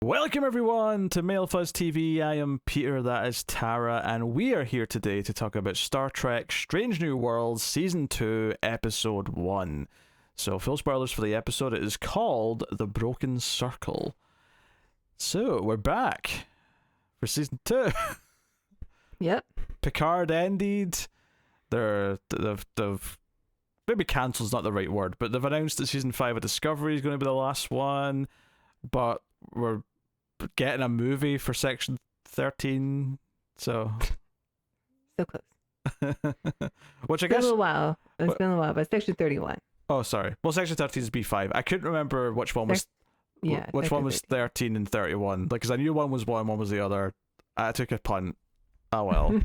Welcome everyone to Male Fuzz TV. I am Peter, that is Tara, and we are here today to talk about Star Trek Strange New Worlds Season 2, Episode 1. So, full spoilers for the episode. It is called The Broken Circle. So, we're back for Season 2. Yep. Picard ended. They've maybe cancelled's not the right word, but they've announced that Season 5 of Discovery is going to be the last one, but we're getting a movie for Section 13, so close. Which I It's guess been a while. It's been a while, but Section 31. Oh, sorry. Well, Section 13 is B5. I couldn't remember which one was which one was 13 and 31. Like, because I knew one was one was the other. I took a punt. Oh well.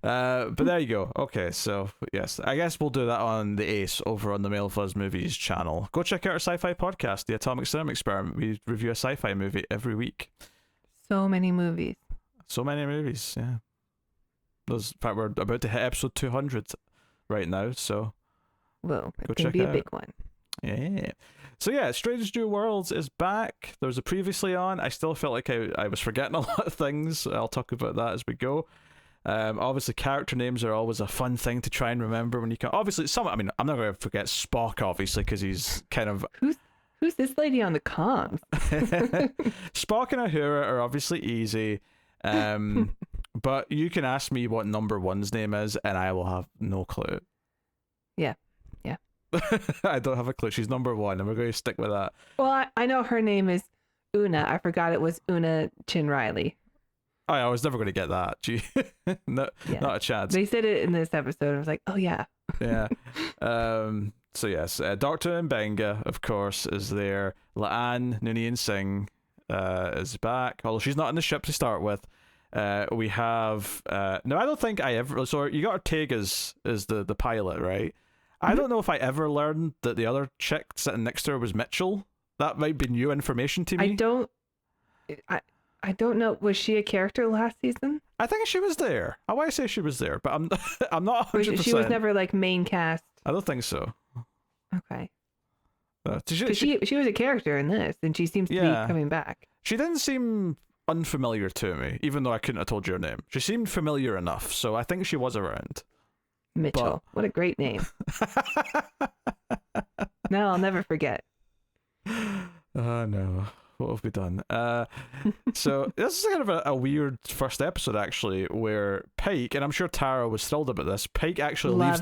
But there you go. Okay, so yes, I guess we'll do that on the Ace over on the Male Fuzz Movies channel. Go check out our sci-fi podcast, The Atomic Cinema Experiment. We review a sci-fi movie every week. So many movies. Yeah. In fact, we're about to hit episode 200 right now, so Whoa, go it's gonna check be it a out. big one. Yeah. So yeah, Strange New Worlds is back. There was a previously on. I still felt like I was forgetting a lot of things. I'll talk about that as we go. Obviously, character names are always a fun thing to try and remember when you can. Obviously, I'm not going to forget Spock, obviously, because he's kind of... Who's this lady on the comms? Spock and Uhura are obviously easy. But you can ask me what number one's name is, and I will have no clue. Yeah. I don't have a clue. She's number one, and we're going to stick with that. Well, I know her name is Una. I forgot it was Una Chin Riley. I was never going to get that. Gee, not a chance. They said it in this episode. I was like, oh yeah. Yeah. So yes, Dr. Mbenga, of course, is there. La'an Noonien Singh is back, although she's not in the ship to start with. We have no, I don't think I ever. So you got Ortega as the pilot, right? I don't know if I ever learned that the other chick sitting next to her was Mitchell. That might be new information to me. I don't know. Was she a character last season? I think she was there. I want to say she was there, but I'm not 100%. She was never like main cast. I don't think so. Okay. She was a character in this, and she seems to be coming back. She didn't seem unfamiliar to me, even though I couldn't have told you her name. She seemed familiar enough, so I think she was around. Mitchell. What a great name. No, I'll never forget. Oh no. What have we done? So this is kind of a weird first episode, actually, where Peck, and I'm sure Tara was thrilled about this, Peck actually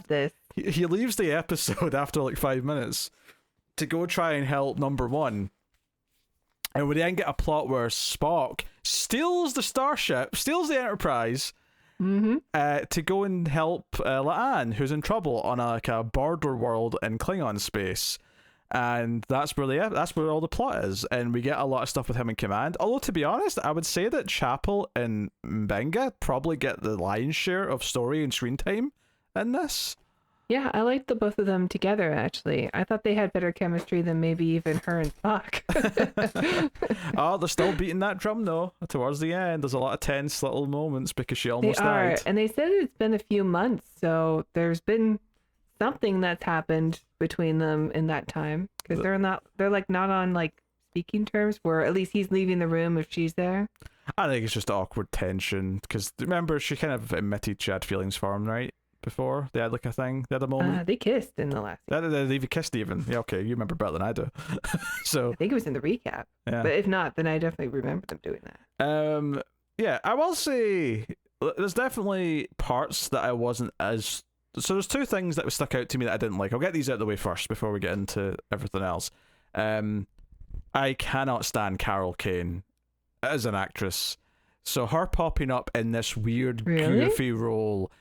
he leaves the episode after like 5 minutes to go try and help number one. And we then get a plot where Spock steals the starship, steals the Enterprise, to go and help La'an, who's in trouble on a border world in Klingon space. And that's where all the plot is, and we get a lot of stuff with him in command. Although, to be honest, I would say that Chapel and Mbenga probably get the lion's share of story and screen time in this. Yeah, I liked the both of them together, actually. I thought they had better chemistry than maybe even her and Spock. Oh, they're still beating that drum, though. Towards the end, there's a lot of tense little moments because she almost died. And they said it's been a few months, so there's been something that's happened between them in that time, because they're not on like speaking terms, where at least he's leaving the room if she's there. I think it's just awkward tension, because remember, she kind of admitted she had feelings for him, right? Before they had like a thing, they had a moment. They kissed in the last. They even kissed even. Yeah, okay, you remember better than I do. So I think it was in the recap. Yeah. But if not, then I definitely remember them doing that. Yeah, I will say there's definitely parts that I wasn't as. So there's two things that stuck out to me that I didn't like. I'll get these out of the way first before we get into everything else. I cannot stand Carol Kane as an actress. So her popping up in this weird, goofy role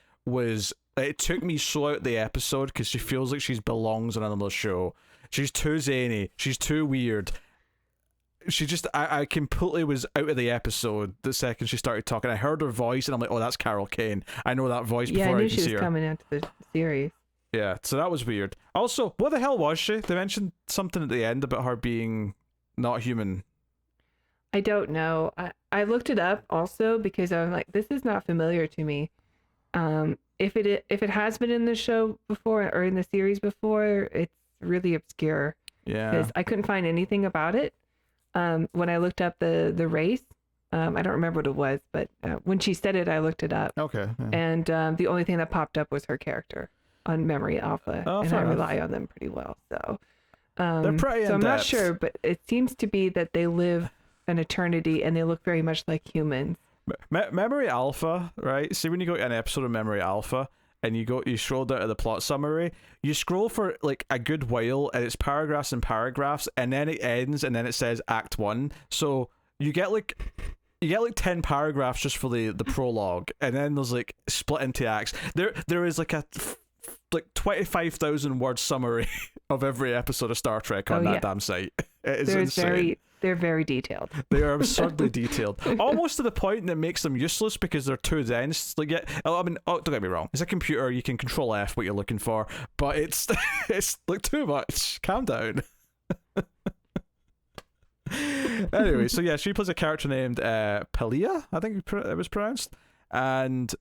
it took me so out the episode, because she feels like she belongs on another show. She's too zany. She's too weird. She just, I completely was out of the episode the second she started talking. I heard her voice and I'm like, oh, that's Carol Kane. I know that voice before I knew can she see her. was coming into the series. Yeah, so that was weird. Also, what the hell was she? They mentioned something at the end about her being not human. I don't know. I looked it up also because I'm like, this is not familiar to me. If it has been in the show before or in the series before, it's really obscure. Yeah. Because I couldn't find anything about it. when I looked up the race, I don't remember what it was, but when she said it, I looked it up. Okay. Yeah. And the only thing that popped up was her character on Memory Alpha, and I rely on them pretty well. So they're pretty. So I'm not sure, but it seems to be that they live an eternity and they look very much like humans. Memory Alpha, right? See, when you go to an episode of Memory Alpha and you scroll down to the plot summary, you scroll for like a good while and it's paragraphs and paragraphs, and then it ends and then it says Act 1. So you get like 10 paragraphs just for the prologue, and then there's like split into acts. There is like a 25,000 word summary of every episode of Star Trek on that damn site. It is insane. They're very detailed. They are absurdly detailed, almost to the point that makes them useless because they're too dense. Like, yeah, I mean, don't get me wrong. It's a computer; you can Control F what you're looking for, but it's like too much. Calm down. Anyway, so yeah, she plays a character named Pelia, I think it was pronounced, and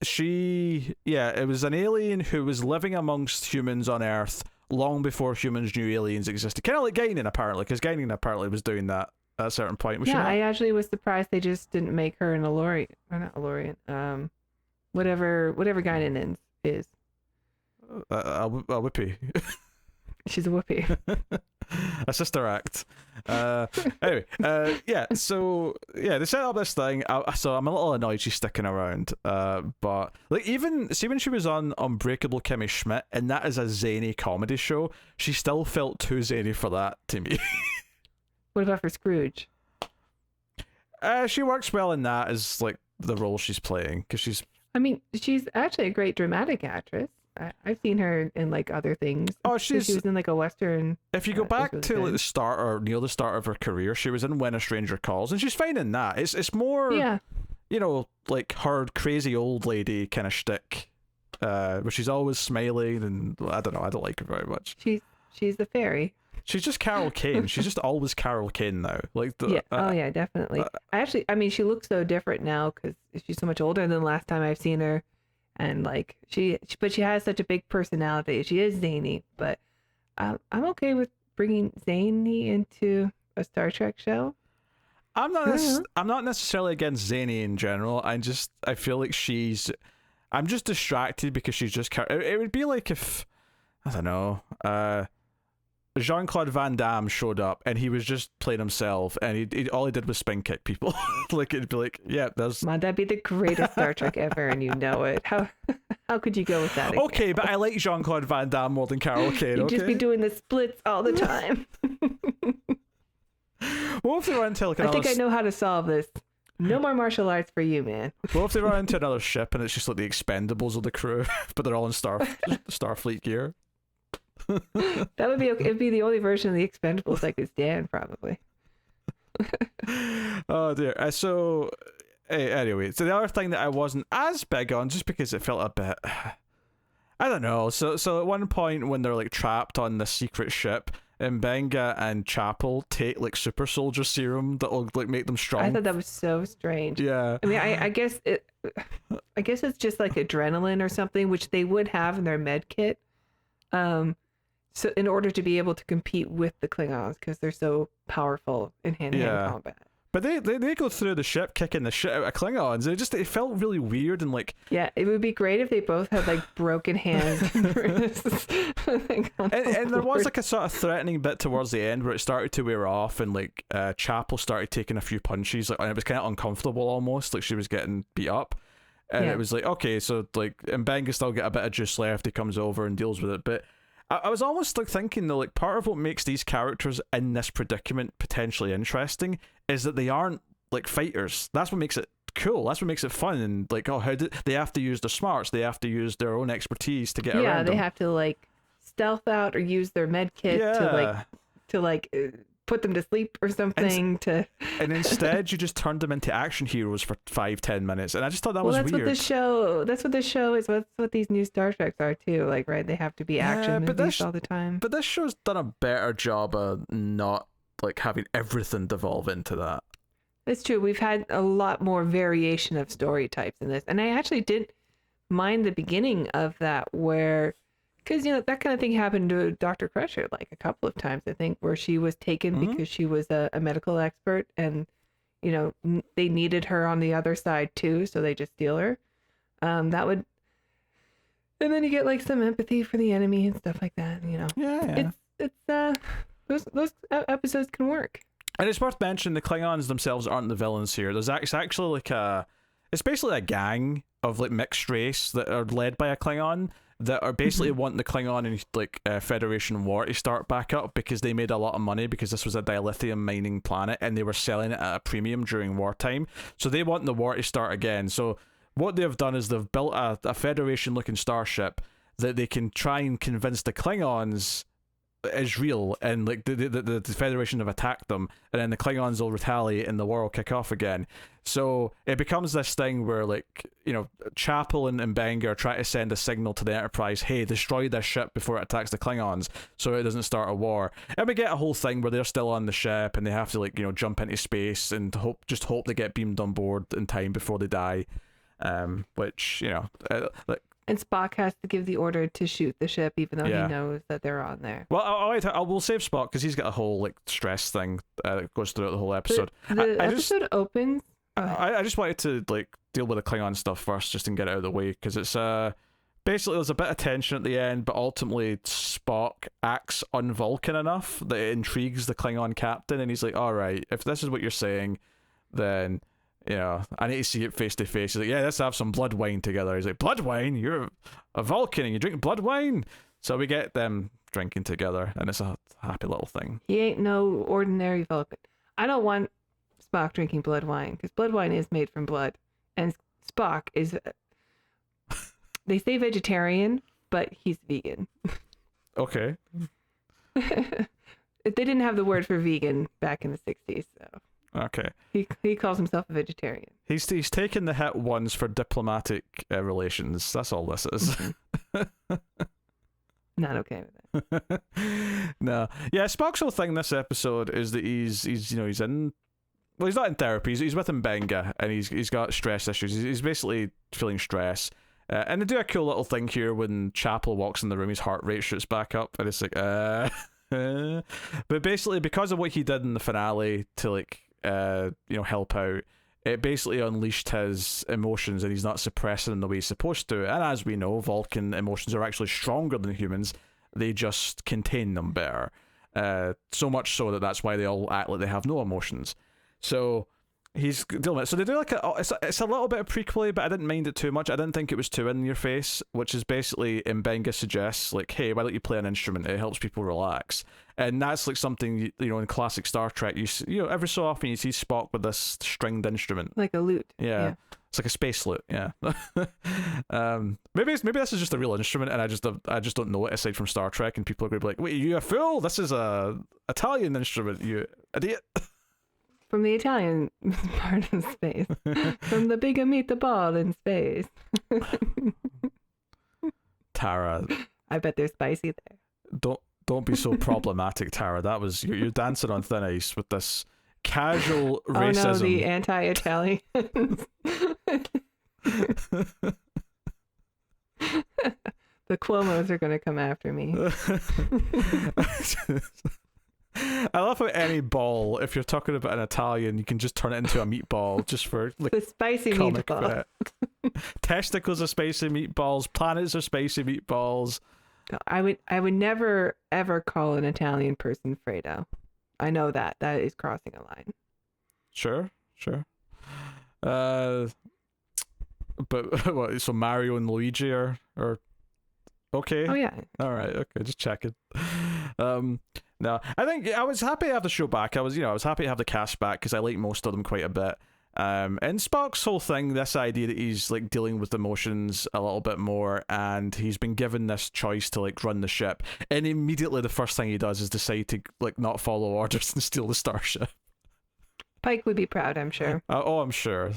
it was an alien who was living amongst humans on Earth long before humans knew aliens existed. Kind of like Guinan, apparently, because Guinan apparently was doing that at a certain point. I actually was surprised they just didn't make her an Elorian, or not Elorian, whatever Guinan is. A Whoopi. She's a Whoopi. A sister act. Anyway, so they set up this thing. So I'm a little annoyed she's sticking around. But like, even see when she was on Unbreakable Kimmy Schmidt, and that is a zany comedy show, she still felt too zany for that to me. What about for Scrooge? She works well in that as like the role she's playing, because she's actually a great dramatic actress. I've seen her in like other things. Oh, she was in like a Western. If you go back to like the start or near the start of her career, she was in When a Stranger Calls, and she's fine in that. It's more, like her crazy old lady kind of shtick, where she's always smiling, and I don't know, I don't like her very much. She's the fairy. She's just Carol Kane. She's just always Carol Kane now. Like yeah, definitely. She looks so different now because she's so much older than last time I've seen her. And like she has such a big personality. She is zany, but I'm okay with bringing zany into a Star Trek show. I'm not necessarily against zany in general. I feel like I'm just distracted because she's just. It would be like if, I don't know, Jean-Claude Van Damme showed up and he was just playing himself, and he all he did was spin kick people. Like, it'd be like, yeah, there's. Man, that'd be the greatest Star Trek ever, and you know it. How could you go with that? Okay, but I like Jean-Claude Van Damme more than Carol Kane. You'd just be doing the splits all the time. What if they run into like I think I know how to solve this. No more martial arts for you, man. What if they run into another ship and it's just like the Expendables of the crew, but they're all in Starfleet gear? That would be okay. It'd be the only version of the Expendables I could stand, probably. Oh dear. Anyway, so the other thing that I wasn't as big on, just because it felt a bit, I don't know. So at one point when they're like trapped on the secret ship, Mbenga and Chapel take like super soldier serum that will like make them strong. I thought that was so strange. Yeah. I mean, I guess it's just like adrenaline or something, which they would have in their med kit. So in order to be able to compete with the Klingons, because they're so powerful in hand-to-hand combat. But they go through the ship kicking the shit out of Klingons. It felt really weird and like. Yeah, it would be great if they both had like broken hands. and there was like a sort of threatening bit towards the end where it started to wear off, and like Chapel started taking a few punches, like, and it was kind of uncomfortable almost, like she was getting beat up. And it was like, okay, so like, and Mbenga still get a bit of juice left. He comes over and deals with it, but I was almost like thinking though, like part of what makes these characters in this predicament potentially interesting is that they aren't like fighters. That's what makes it cool. That's what makes it fun. And like, how did they have to use their smarts? They have to use their own expertise to get around. Yeah, they have to like stealth out or use their med kit to put them to sleep or something. And instead you just turned them into action heroes for 5-10 minutes, and I just thought that was weird. That's what the show is. That's what these new Star Treks are too, like, right? They have to be action movies all the time. But this show's done a better job of not like having everything devolve into that. It's true. We've had a lot more variation of story types in this, and I actually did mind the beginning of that, where Because, that kind of thing happened to Dr. Crusher like a couple of times, I think, where she was taken because she was a medical expert and, they needed her on the other side too, so they just steal her. That would... And then you get like some empathy for the enemy and stuff like that, Yeah. Those episodes can work. And it's worth mentioning the Klingons themselves aren't the villains here. It's actually like it's basically a gang of like mixed race that are led by a Klingon that are basically wanting the Klingon and like Federation war to start back up because they made a lot of money because this was a dilithium mining planet and they were selling it at a premium during wartime. So they want the war to start again. So what they've done is they've built a Federation looking starship that they can try and convince the Klingons is real, and like the Federation have attacked them, and then the Klingons will retaliate and the war will kick off again. So it becomes this thing where like Chapel and Mbenga are trying to send a signal to the Enterprise, hey, destroy this ship before it attacks the Klingons so it doesn't start a war. And we get a whole thing where they're still on the ship and they have to like jump into space and hope they get beamed on board in time before they die, which like. And Spock has to give the order to shoot the ship, even though he knows that they're on there. Well, we'll save Spock because he's got a whole like stress thing that goes throughout the whole episode. The episode opens. I just wanted to like deal with the Klingon stuff first, just and get it out of the way, because it's basically there's a bit of tension at the end, but ultimately Spock acts un-Vulcan enough that it intrigues the Klingon captain, and he's like, "All right, if this is what you're saying, then." I need to see it face to face. He's like, yeah, let's have some blood wine together. He's like, blood wine? You're a Vulcan and you drink blood wine? So we get them drinking together, and it's a happy little thing. He ain't no ordinary Vulcan. I don't want Spock drinking blood wine, because blood wine is made from blood. And Spock is, they say vegetarian, but he's vegan. Okay. They didn't have the word for vegan back in the 60s, so... Okay. He calls himself a vegetarian. He's taken the hit once for diplomatic relations. That's all this is. Not okay with it. No. Yeah, Spock's whole thing this episode is that he's in. Well, he's not in therapy. He's with Mbenga, and he's got stress issues. He's basically feeling stress. And they do a cool little thing here when Chapel walks in the room. His heart rate shoots back up, and it's like, But basically, because of what he did in the finale to like. Help out, it basically unleashed his emotions, and he's not suppressing them the way he's supposed to. And as we know, Vulcan emotions are actually stronger than humans. They just contain them better. So much so that's why they all act like they have no emotions. So he's dealing with it. So they do like it's a little bit of prequel, but I didn't mind it too much. I didn't think it was too in your face, which is basically Mbenga suggests like, hey, why don't you play an instrument? It helps people relax. And that's like something in classic Star Trek. You every so often you see Spock with this stringed instrument, like a lute. Yeah. It's like a space lute. Yeah. Maybe this is just a real instrument, and I just don't know it aside from Star Trek. And people are going to be like, "Wait, you a fool? This is a Italian instrument, you idiot." From the Italian part of space, from the bigger meatball in space. Tara, I bet they're spicy there. Don't be so problematic, Tara. That was you're dancing on thin ice with this casual racism. Oh no, the anti-Italian. The Cuomos are going to come after me. I love how any ball, if you're talking about an Italian, you can just turn it into a meatball just for like the spicy meatball. Testicles are spicy meatballs. Planets are spicy meatballs. I would never ever call an Italian person Fredo. I know that is crossing a line. Sure. But what? So Mario and Luigi are okay. Oh yeah. All right. Okay. Just checking. No, I think I was happy to have the show back. I was happy to have the cast back because I like most of them quite a bit. And Spock's whole thing, this idea that he's like dealing with emotions a little bit more, and he's been given this choice to like run the ship, and immediately the first thing he does is decide to like not follow orders and steal the starship. Pike would be proud, I'm sure. I'm sure.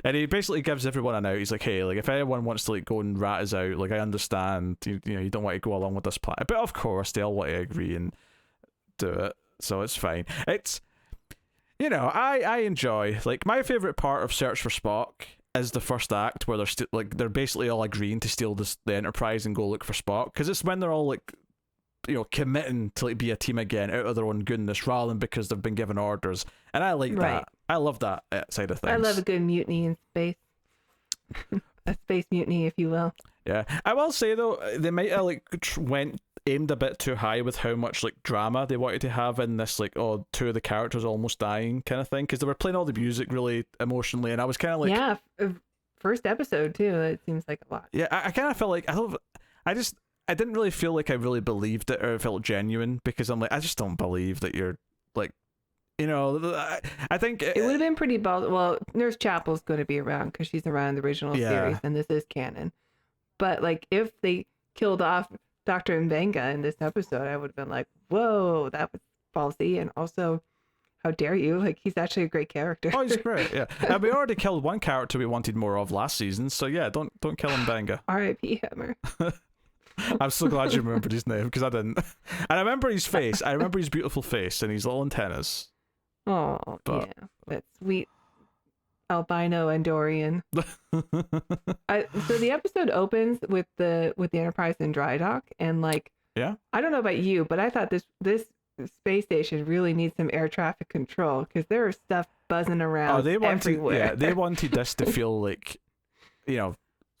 And he basically gives everyone an out. He's like, hey, like if anyone wants to like go and rat us out, like I understand, you don't want to go along with this plan, but of course they all want to agree and do it, so it's fine. It's I enjoy, like, my favorite part of Search for Spock is the first act where they're basically all agreeing to steal the Enterprise and go look for Spock, because it's when they're all like, committing to like be a team again out of their own goodness rather than because they've been given orders. And I like that. I love that side of things. I love a good mutiny in space. A space mutiny, if you will. Yeah, I will say though, they might have like aimed a bit too high with how much like drama they wanted to have in this, like, two of the characters almost dying kind of thing, because they were playing all the music really emotionally, and I was kind of like, yeah, first episode too. It seems like a lot. Yeah, I kind of felt like I didn't really feel like I really believed it or felt genuine, because I'm like, I just don't believe that you're like, I think it would have been pretty bold. Well, Nurse Chapel's going to be around because she's around the original series, and this is canon. But like, if they killed off Dr. Mbenga in this episode, I would have been like, whoa, that was ballsy. And also, how dare you? Like, he's actually a great character. Oh, he's great, yeah. And we already killed one character we wanted more of last season, so yeah, don't kill Mbenga. R.I.P. Hammer. I'm so glad you remembered his name, because I didn't. And I remember his face. I remember his beautiful face and his little antennas. Oh, yeah. That sweet albino Andorian. So the episode opens with the Enterprise in dry dock, and like, yeah, I don't know about you, but I thought this space station really needs some air traffic control, because there is stuff buzzing around everywhere. Yeah, they wanted this to feel like,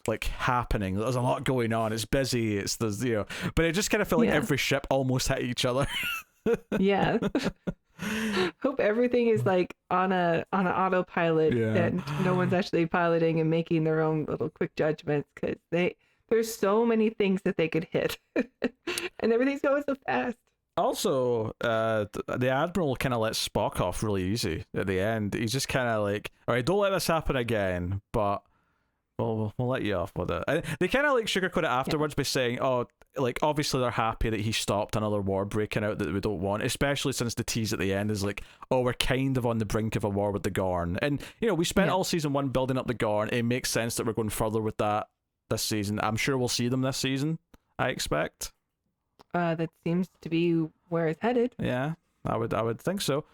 like happening. There's a lot going on. It's busy. But it just kind of felt like every ship almost hit each other. Yeah. Hope everything is like on an autopilot, and no one's actually piloting and making their own little quick judgments, because there's so many things that they could hit, and everything's going so fast. Also, the Admiral kind of lets Spock off really easy at the end. He's just kind of like, all right, don't let this happen again, but we'll let you off with it. And they kind of like sugarcoat it afterwards by saying, like, obviously they're happy that he stopped another war breaking out that we don't want, especially since the tease at the end is like, we're kind of on the brink of a war with the Gorn. And, we spent all season 1 building up the Gorn. It makes sense that we're going further with that this season. I'm sure we'll see them this season, I expect. That seems to be where it's headed. Yeah, I would think so.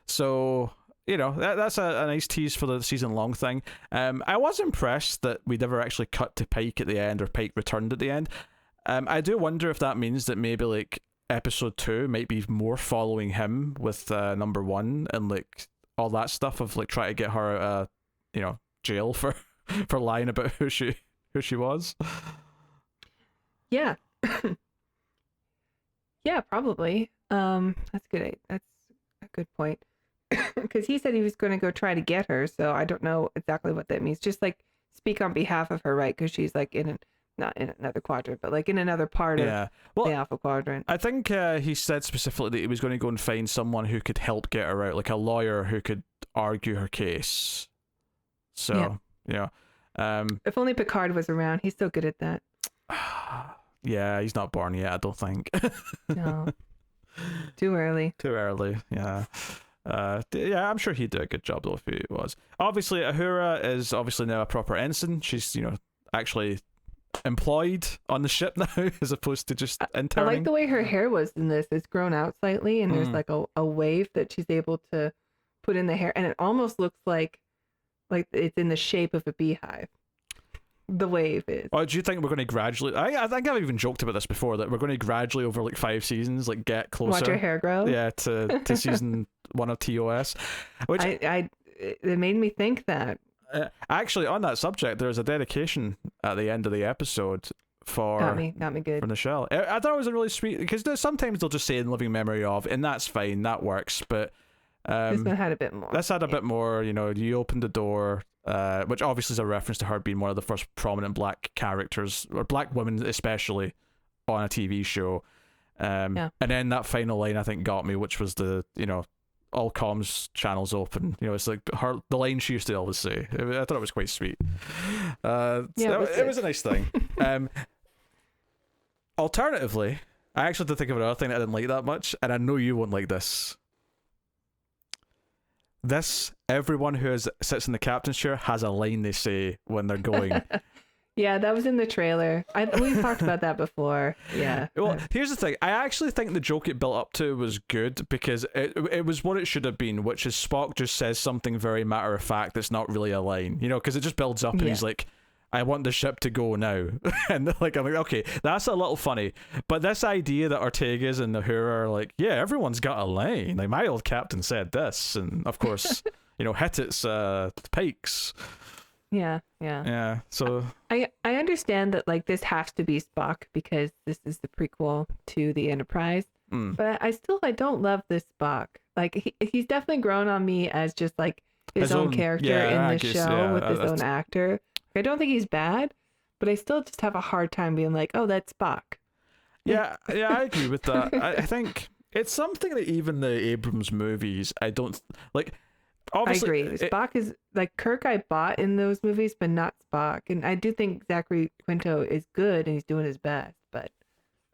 So, that's a nice tease for the season long thing. I was impressed that we never actually cut to Pike at the end, or Pike returned at the end. I do wonder if that means that maybe like episode 2 might be more following him with number 1 and like all that stuff of like trying to get her out of jail for lying about who she was. Yeah. Yeah, probably. That's good. That's a good point. Because he said he was going to go try to get her, so I don't know exactly what that means. Just like speak on behalf of her, right? Because she's like not in another quadrant, but like in another part of the Alpha Quadrant. I think he said specifically that he was going to go and find someone who could help get her out, like a lawyer who could argue her case. So, yeah. If only Picard was around. He's so good at that. Yeah, he's not born yet, I don't think. No. Too early. Too early, yeah. I'm sure he'd do a good job though if he was. Obviously, Uhura is obviously now a proper ensign. She's, actually employed on the ship now as opposed to just interning. I like the way her hair was in this. It's grown out slightly, and there's like a wave that she's able to put in the hair, and it almost looks like it's in the shape of a beehive. The wave is. Oh, do you think we're going to gradually? I think I've even joked about this before, that we're going to gradually over like 5 seasons like get closer. Watch her hair grow. Yeah, to season 1 of TOS. Which it made me think that. Actually, on that subject, there's a dedication at the end of the episode for got me good for Nichelle. I thought it was a really sweet, because sometimes they'll just say in living memory of, and that's fine, that works. But this one had a bit more. This had a bit more. You opened the door. Which obviously is a reference to her being one of the first prominent black characters, or black women especially, on a TV show. And then that final line I think got me, which was the all comms channels open. It's like the line she used to always say. I thought it was quite sweet. It was a nice thing. Alternatively, I actually did think of another thing that I didn't like that much, and I know you won't like this. Everyone who sits in the captain's chair has a line they say when they're going. Yeah, that was in the trailer. We talked about that before. Yeah. Well, here's the thing. I actually think the joke it built up to was good because it was what it should have been, which is Spock just says something very matter of fact that's not really a line, because it just builds up and he's like, I want the ship to go now. And like, I'm like, okay, that's a little funny. But this idea that Ortega's and the Who are like, yeah, everyone's got a line. Like, my old captain said this. And of course, hit its pikes. Yeah. So I understand that like this has to be Spock because this is the prequel to the Enterprise. But I don't love this Spock. Like he's definitely grown on me as just like his own character in the show with his own actor. I don't think he's bad, but I still just have a hard time being like, oh, that's Spock. Yeah, I agree with that. I think it's something that even the Abrams movies, I don't like. Obviously, I agree. Spock is like Kirk. I bought in those movies, but not Spock. And I do think Zachary Quinto is good and he's doing his best. But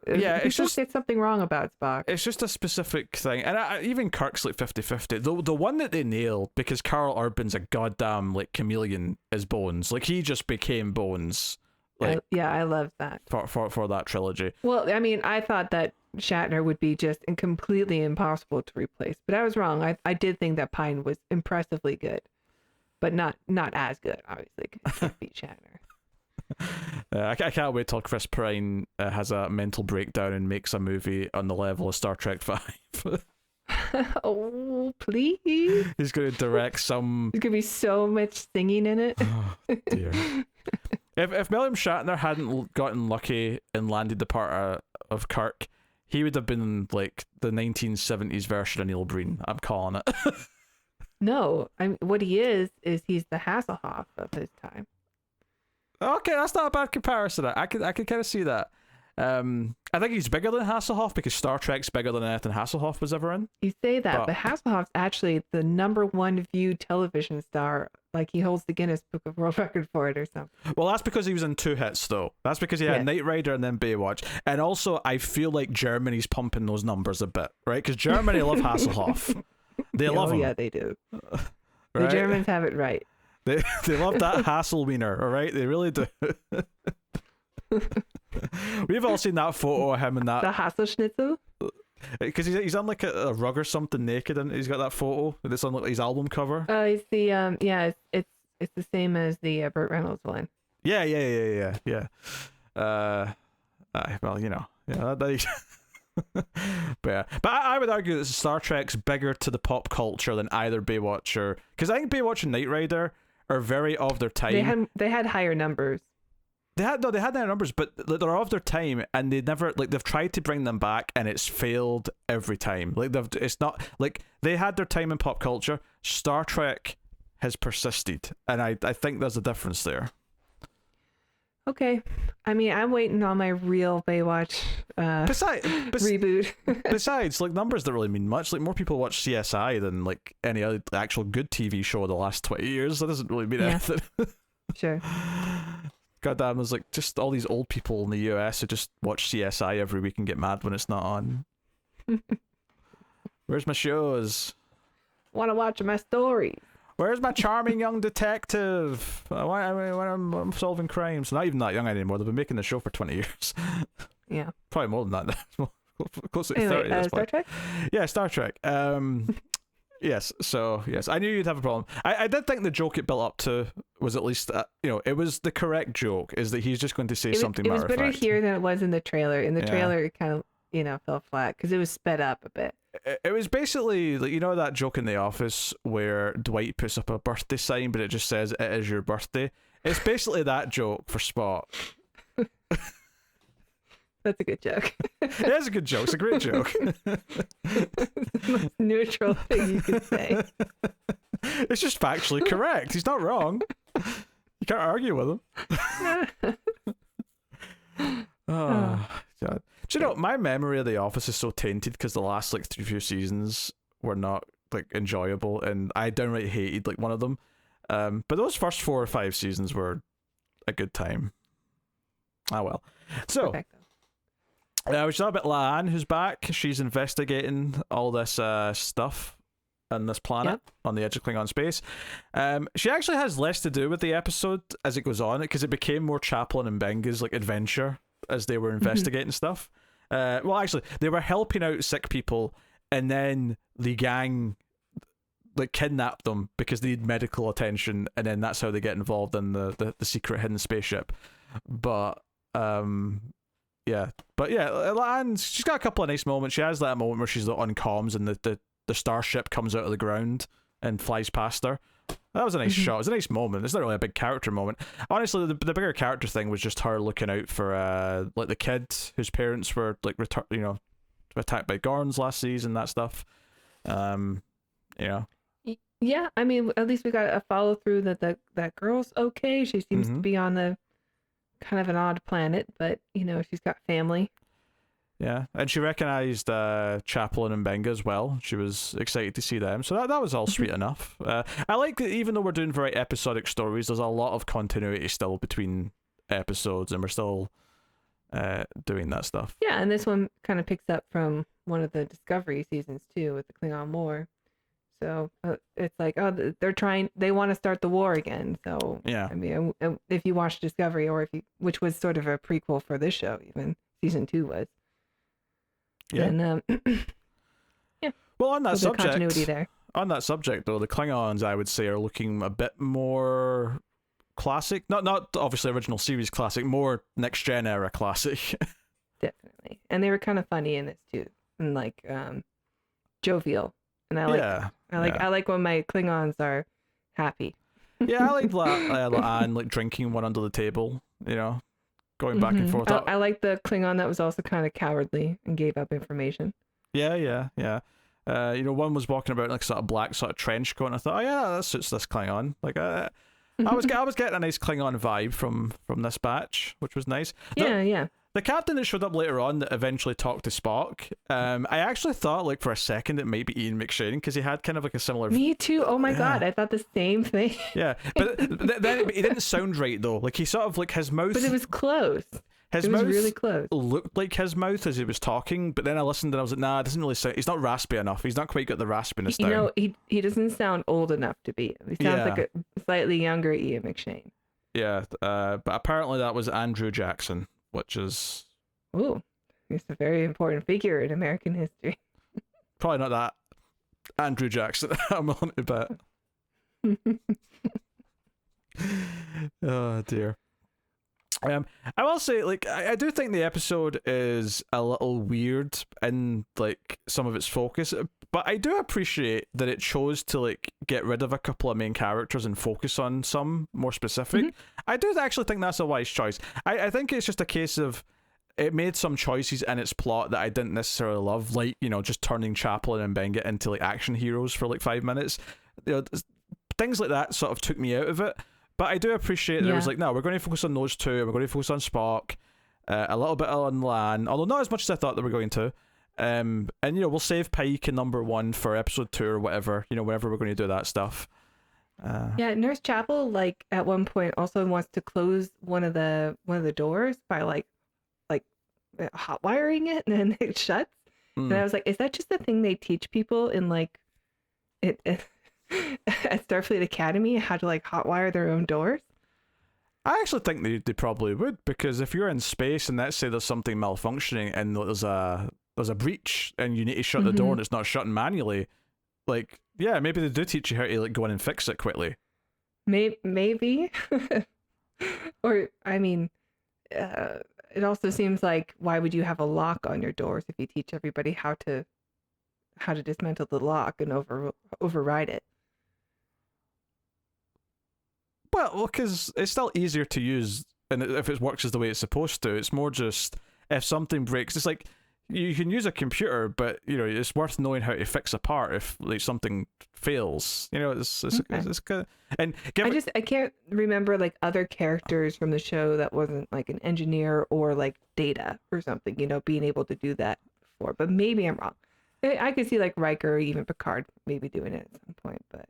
it's just say something wrong about Spock. It's just a specific thing, and even Kirk's like 50-50. The one that they nailed because Carl Urban's a goddamn like chameleon is Bones. Like he just became Bones. Like, I love that for that trilogy. Well, I mean, I thought that Shatner would be just completely impossible to replace, but I was wrong. I did think that Pine was impressively good, but not as good, obviously, because he can't beat Shatner. I can't wait till Chris Pine has a mental breakdown and makes a movie on the level of Star Trek 5. Oh, please. He's going to direct some... There's going to be so much singing in it. Oh, dear. If William Shatner hadn't gotten lucky and landed the part of Kirk, he would have been like the 1970s version of Neil Breen. I'm calling it. No, what he is he's the Hasselhoff of his time. Okay, that's not a bad comparison. I could kind of see that. I think he's bigger than Hasselhoff because Star Trek's bigger than anything Hasselhoff was ever in. You say that, but Hasselhoff's actually the #1 viewed television star. Like he holds the Guinness Book of World Record for it or something. Well, that's because he was in 2 hits though. That's because he had Knight Rider and then Baywatch. And also, I feel like Germany's pumping those numbers a bit, right? Because Germany love Hasselhoff. They love him. Yeah, they do. Right? The Germans have it right. They love that Hasselwiener, all right? They really do. We've all seen that photo of him and that. The Hasselschnitzel? Because he's on like a rug or something naked, and he's got that photo that's on like his album cover. It's the it's the same as the Burt Reynolds one. Yeah. Well, but I would argue that Star Trek's bigger to the pop culture than either Baywatch or, because I think Baywatch and Knight Rider are very of their time. They had higher numbers. They had their numbers, but they're of their time, and they never they've tried to bring them back, and it's failed every time. It's not like they had their time in pop culture. Star Trek has persisted, and I think there's a difference there. Okay, I mean, I'm waiting on my real Baywatch reboot. Besides, like, numbers don't really mean much. Like, more people watch CSI than like any other actual good TV show in the last 20 years. That doesn't really mean anything. Sure. Goddamn, there's like just all these old people in the US who just watch CSI every week and get mad when it's not on. Where's my shows? Want to watch my story? Where's my charming young detective? When I'm solving crimes. Not even that young anymore. They've been making the show for 20 years. Yeah. Probably more than that. Close to 30 anyway, at this point. Star Trek? Yeah, Star Trek. Yes, so yes, I knew you'd have a problem. I did think the joke it built up to was at least, it was the correct joke, is that he's just going to say something matter of fact. It was better here than it was in the trailer. In the trailer, it kind of, fell flat because it was sped up a bit. It was basically, like, that joke in The Office where Dwight puts up a birthday sign, but it just says, "It is your birthday." It's basically that joke for Spock. That's a good joke. It is a good joke. It's a great joke. It's the most neutral thing you could say. It's just factually correct. He's not wrong. You can't argue with him. Oh, God. Do you know, my memory of The Office is so tainted because the last like few seasons were not like enjoyable, and I downright hated like one of them. But those first 4 or 5 seasons were a good time. Ah, well. So. Perfect. We saw a bit Laan, who's back. She's investigating all this stuff on this planet, on the edge of Klingon space. She actually has less to do with the episode as it goes on, because it became more Chaplin and Benga's like adventure as they were investigating stuff. Well, actually, they were helping out sick people, and then the gang like kidnapped them because they need medical attention, and then that's how they get involved in the secret hidden spaceship. But and she's got a couple of nice moments. She has that moment where she's on comms and the starship comes out of the ground and flies past her. That was a nice shot. It was a nice moment. It's not really a big character moment. Honestly, the bigger character thing was just her looking out for like the kid whose parents were like attacked by Gorns last season, that stuff. Yeah, I mean, at least we got a follow through that girl's okay. She seems to be on the kind of an odd planet, but she's got family. Yeah, and she recognized Chaplin and Benga as well. She was excited to see them, so that was all sweet enough. I like that even though we're doing very episodic stories, there's a lot of continuity still between episodes, and we're still doing that stuff. Yeah, and this one kind of picks up from one of the Discovery seasons too, with the Klingon War. So it's like, they want to start the war again. So yeah, I mean, if you watch Discovery, or which was sort of a prequel for this show, even season 2 was. Yeah. And yeah. Well, on that subject, continuity there. On that subject though, the Klingons, I would say, are looking a bit more classic. Not obviously original series classic, more next gen era classic. Definitely, and they were kind of funny in this too, and like jovial. And I like when my Klingons are happy. Yeah, I like Anne like drinking one under the table, going back and forth. I like the Klingon that was also kind of cowardly and gave up information. Yeah. One was walking about in like sort of black sort of trench coat, and I thought, oh yeah, that suits this Klingon. Like I was getting a nice Klingon vibe from this batch, which was nice. Yeah. The captain that showed up later on that eventually talked to Spock, I actually thought like for a second it might be Ian McShane, because he had kind of like a similar... Me too. Oh my God, I thought the same thing. Yeah, but then he didn't sound right though. Like he sort of like his mouth... But it was close. His mouth really close. Looked like his mouth as he was talking, but then I listened and I was like, nah, it doesn't really sound... He's not raspy enough. He's not quite got the raspiness down. He doesn't sound old enough to be. He sounds like a slightly younger Ian McShane. Yeah, but apparently that was Andrew Jackson, which is... Ooh, he's a very important figure in American history. Probably not that Andrew Jackson. I'm on to bet. Oh dear. I will say, like, I do think the episode is a little weird in like some of its focus, but I do appreciate that it chose to like get rid of a couple of main characters and focus on some more specific. I do actually think that's a wise choice. I think it's just a case of it made some choices in its plot that I didn't necessarily love, like, just turning Chaplin and Benga into like action heroes for like 5 minutes. Things like that sort of took me out of it. But I do appreciate that it was like, no, we're going to focus on those two, and we're going to focus on Spock, a little bit on Lan, although not as much as I thought they were going to. And we'll save Pike in number 1 for episode 2 or whatever, whenever we're going to do that stuff. Nurse Chapel, like at one point also wants to close one of the doors by like hot wiring it, and then it shuts. And I was like, is that just the thing they teach people in like it at Starfleet Academy, how to like hotwire their own doors? I actually think they probably would, because if you're in space and let's say there's something malfunctioning and there's a breach and you need to shut the door and it's not shutting manually, like, yeah, maybe they do teach you how to like go in and fix it quickly. Maybe. Or I mean, it also seems like, why would you have a lock on your doors if you teach everybody how to dismantle the lock and override it? Well, because it's still easier to use, and if it works as the way it's supposed to, it's more just if something breaks. It's like you can use a computer, but it's worth knowing how to fix a part if like something fails. It's good. And I can't remember like other characters from the show that wasn't like an engineer or like Data or something, being able to do that before. But maybe I'm wrong. I could see like Riker or even Picard maybe doing it at some point, but.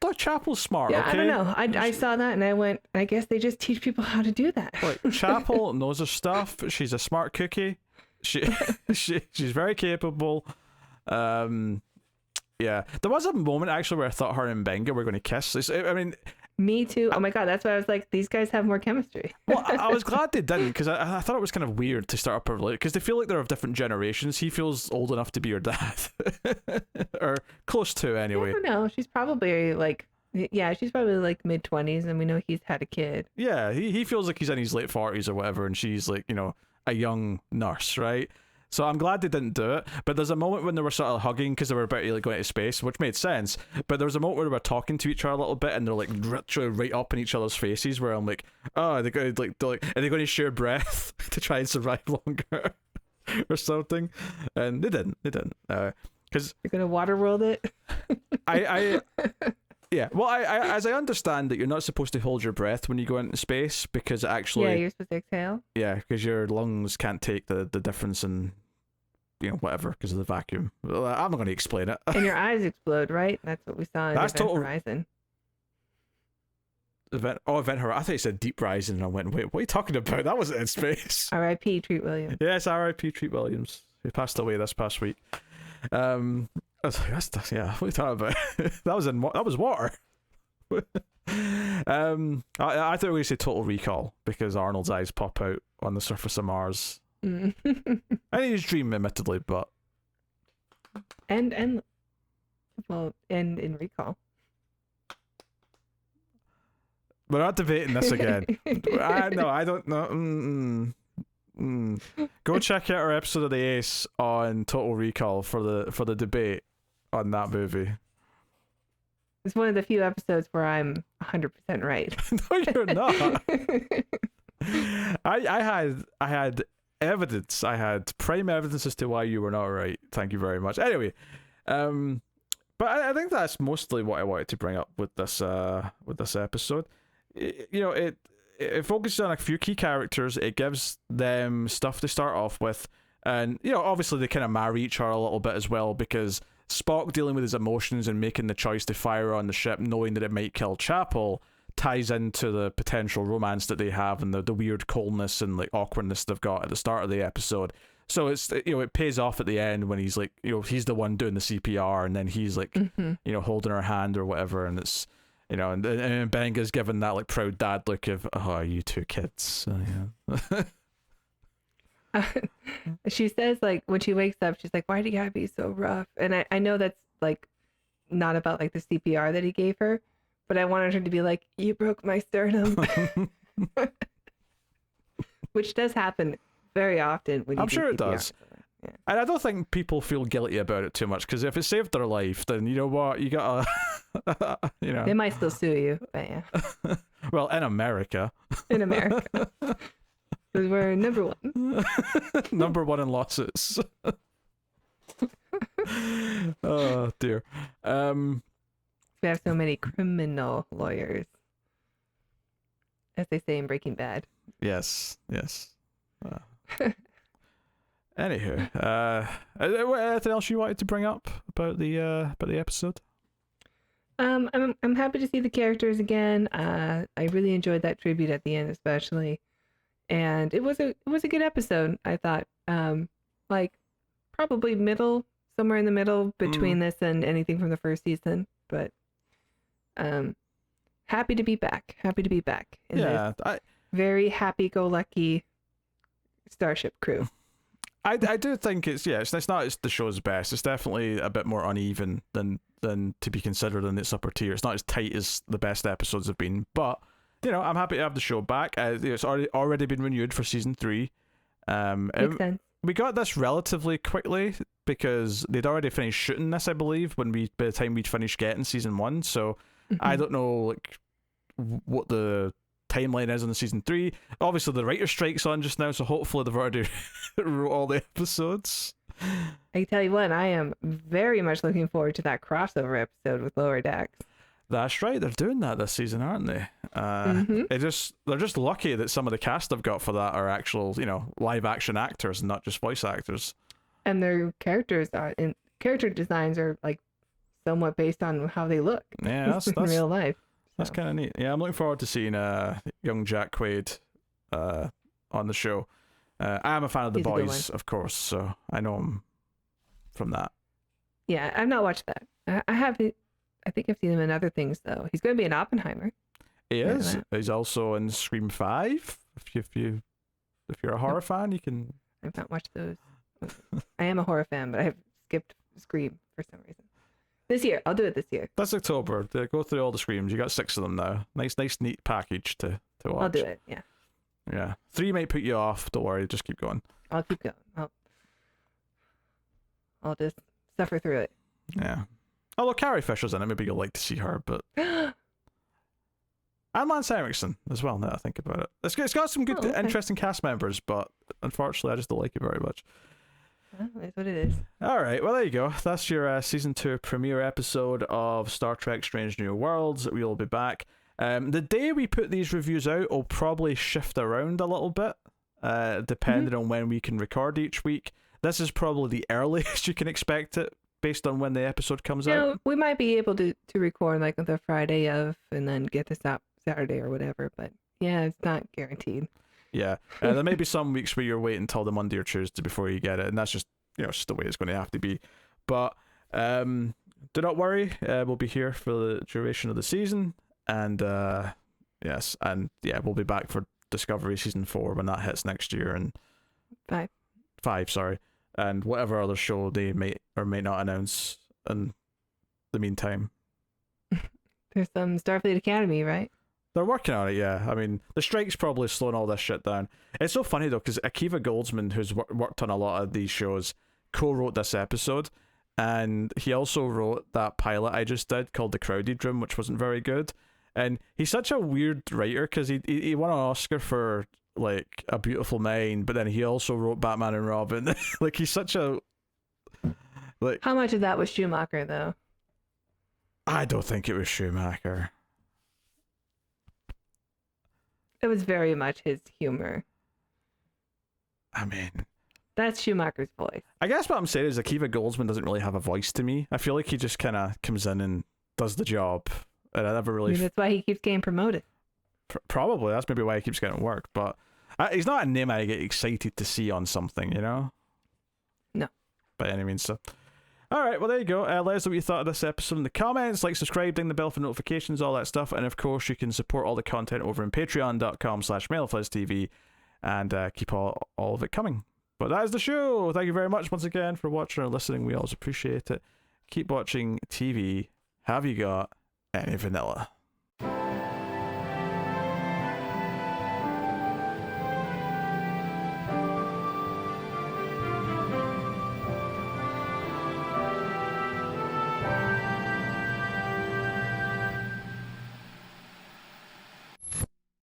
But Chapel's smart, yeah, okay? I don't know. I saw that and I went, I guess they just teach people how to do that. Like, Chapel knows her stuff. She's a smart cookie. She's very capable. Yeah, there was a moment actually where I thought her and Benga were going to kiss. I mean, me too. Oh my god, that's why I was like, these guys have more chemistry. Well, I was glad they didn't, because I thought it was kind of weird to start up her, because they feel like they're of different generations. He feels old enough to be her dad, or close to anyway. I don't know. She's probably like, yeah, she's probably like mid-20s, and we know he's had a kid. Yeah, he feels like he's in his late 40s or whatever, and she's like, a young nurse, right? So I'm glad they didn't do it. But there's a moment when they were sort of hugging because they were about to like go into space, which made sense. But there was a moment where they were talking to each other a little bit, and they're like literally right up in each other's faces. Where I'm like, oh, are they going to are they going to share breath to try and survive longer, or something? And they didn't. Because you're gonna waterworld it. Yeah. Well, I as I understand that you're not supposed to hold your breath when you go into space, because actually, you're supposed to exhale. Yeah, because your lungs can't take the difference in, whatever, because of the vacuum. I'm not going to explain it. And your eyes explode, right? That's what we saw in Event Horizon. Event Horizon. I thought you said Deep Rising, and I went, wait, what are you talking about? That wasn't in space. R.I.P. Treat Williams. Yes, R.I.P. Treat Williams, who passed away this past week. What are you talking about? that was water. I thought we were going to say Total Recall, because Arnold's eyes pop out on the surface of Mars. I think he's dream, admittedly, but and in Recall. We're not debating this again. I don't know. Go check out our episode of the Ace on Total Recall for the debate on that movie. It's one of the few episodes where I'm 100% right. No, you're not. I had evidence. I had prime evidence as to why you were not right. Thank you very much. Anyway, but I think that's mostly what I wanted to bring up with this episode. It focuses on a few key characters. It gives them stuff to start off with, and obviously they kind of marry each other a little bit as well, because Spock dealing with his emotions and making the choice to fire on the ship, knowing that it might kill Chapel, ties into the potential romance that they have and the weird coldness and like awkwardness they've got at the start of the episode. So it's it pays off at the end when he's like he's the one doing the CPR, and then he's like holding her hand or whatever, and it's. And Benga's given that like proud dad look of, oh, you two kids. So, yeah. She says, like, when she wakes up, she's like, why do you gotta be so rough? And I know that's like not about like the CPR that he gave her, but I wanted her to be like, you broke my sternum. Which does happen very often when you I'm do sure CPR. It does. Yeah. And I don't think people feel guilty about it too much, because if it saved their life, then you know what, you gotta they might still sue you, but yeah. Well, in America because we're number one. Number one in lawsuits. Oh dear. We have so many criminal lawyers, as they say in Breaking Bad. Yes Anywho, anything else you wanted to bring up about the episode? I'm happy to see the characters again. I really enjoyed that tribute at the end, especially, and it was a good episode. I thought, like probably somewhere in the middle between this and anything from the first season, but happy to be back. Happy to be back. In this very happy-go-lucky starship crew. I do think it's not the show's best. It's definitely a bit more uneven than to be considered in its upper tier. It's not as tight as the best episodes have been, but I'm happy to have the show back. It's already been renewed for season 3. Makes sense. We got this relatively quickly because they'd already finished shooting this, I believe, by the time we'd finished getting season 1. So I don't know what the timeline is on the season 3. Obviously the writer strike's on just now, so hopefully they've already wrote all the episodes. I can tell you what, I am very much looking forward to that crossover episode with Lower Decks. That's right, they're doing that this season, aren't they? They're just lucky that some of the cast they've got for that are actual live action actors and not just voice actors, and their character designs are like somewhat based on how they look that's in real life. That's kind of neat. Yeah, I'm looking forward to seeing young Jack Quaid on the show. I am a fan of The Boys, of course, so I know him from that. Yeah, I've not watched that. I have. I think I've seen him in other things though. He's going to be in Oppenheimer. He is. He's also in Scream 5. If you're a horror fan, you can. I've not watched those. I am a horror fan, but I've skipped Scream for some reason. This year, I'll do it this year. That's October. Go through all the Screams. You got 6 of them now. Nice, neat package to watch. I'll do it. Yeah. Yeah. 3 might put you off. Don't worry. Just keep going. I'll keep going. I'll just suffer through it. Yeah. Although Carrie Fisher's in it, maybe you'll like to see her, but. And Lance Henriksen as well, now that I think about it. It's got some good, interesting cast members, but unfortunately I just don't like it very much. Well, that's what it is. Alright, well there you go. That's your Season 2 premiere episode of Star Trek Strange New Worlds. We'll be back. The day we put these reviews out will probably shift around a little bit, depending on when we can record each week. This is probably the earliest you can expect it, based on when the episode comes out. We might be able to record like the Friday of and then get this out Saturday or whatever, but yeah, it's not guaranteed. Yeah, there may be some weeks where you're waiting until the Monday or Tuesday before you get it, and that's just just the way it's going to have to be. But do not worry, we'll be here for the duration of the season, and we'll be back for Discovery Season 4 when that hits next year, and 5, sorry, and whatever other show they may or may not announce in the meantime. There's some Starfleet Academy, right? They're working on it, yeah. I mean, the strike's probably slowing all this shit down. It's so funny, though, because Akiva Goldsman, who's worked on a lot of these shows, co-wrote this episode, and he also wrote that pilot I just did called The Crowded Room, which wasn't very good. And he's such a weird writer, because he won an Oscar for, like, A Beautiful Mind, but then he also wrote Batman and Robin. Like, he's such a... like. How much of that was Schumacher, though? I don't think it was Schumacher. It was very much his humor. I mean... That's Schumacher's voice. I guess what I'm saying is Akiva Goldsman doesn't really have a voice to me. I feel like he just kind of comes in and does the job. And I never really... that's why he keeps getting promoted. Probably. That's maybe why he keeps getting work. But he's not a name I get excited to see on something, you know? No. By any means, so... Alright, well there you go. Let us know what you thought of this episode in the comments. Like, subscribe, ding the bell for notifications, all that stuff. And of course, you can support all the content over on patreon.com/MailFuzzTV and keep all of it coming. But that is the show. Thank you very much once again for watching or listening. We always appreciate it. Keep watching TV. Have you got any vanilla?